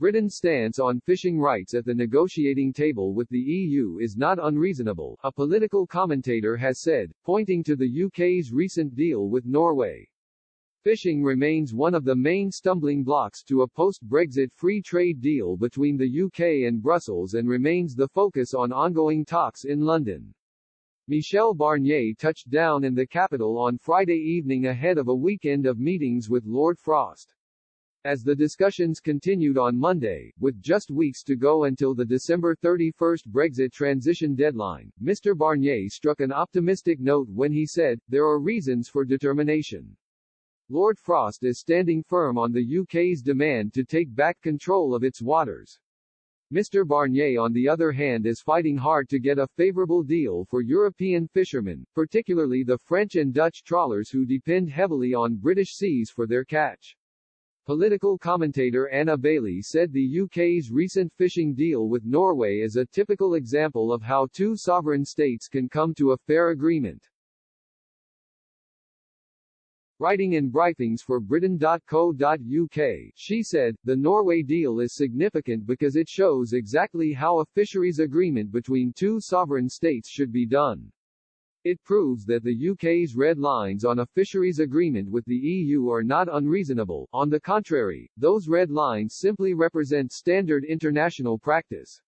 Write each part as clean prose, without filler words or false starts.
Britain's stance on fishing rights at the negotiating table with the EU is not unreasonable, a political commentator has said, pointing to the UK's recent deal with Norway. Fishing remains one of the main stumbling blocks to a post-Brexit free trade deal between the UK and Brussels and remains the focus on ongoing talks in London. Michel Barnier touched down in the capital on Friday evening ahead of a weekend of meetings with Lord Frost. As the discussions continued on Monday, with just weeks to go until the December 31 Brexit transition deadline, Mr. Barnier struck an optimistic note when he said, "There are reasons for determination." Lord Frost is standing firm on the UK's demand to take back control of its waters. Mr. Barnier on the other hand is fighting hard to get a favourable deal for European fishermen, particularly the French and Dutch trawlers who depend heavily on British seas for their catch. Political commentator Anna Bailey said the UK's recent fishing deal with Norway is a typical example of how two sovereign states can come to a fair agreement. Writing in briefings for Britain.co.uk, she said, "The Norway deal is significant because it shows exactly how a fisheries agreement between two sovereign states should be done. It proves that the UK's red lines on a fisheries agreement with the EU are not unreasonable. On the contrary, those red lines simply represent standard international practice.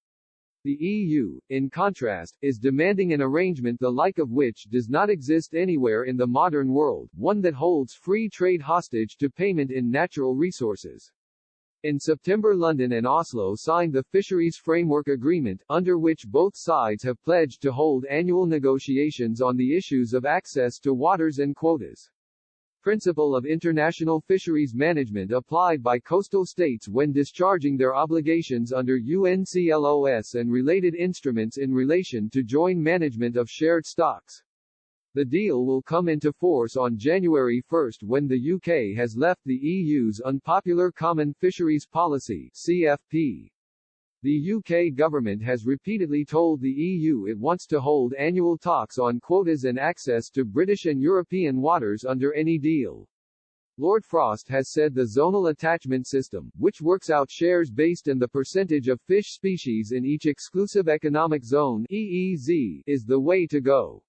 The EU, in contrast, is demanding an arrangement the like of which does not exist anywhere in the modern world, one that holds free trade hostage to payment in natural resources." In September, London and Oslo signed the Fisheries Framework Agreement, under which both sides have pledged to hold annual negotiations on the issues of access to waters and quotas. Principle of international fisheries management applied by coastal states when discharging their obligations under UNCLOS and related instruments in relation to joint management of shared stocks. The deal will come into force on January 1 when the UK has left the EU's Unpopular Common Fisheries Policy (CFP). The UK government has repeatedly told the EU it wants to hold annual talks on quotas and access to British and European waters under any deal. Lord Frost has said the zonal attachment system, which works out shares based on the percentage of fish species in each exclusive economic zone (EEZ), is the way to go.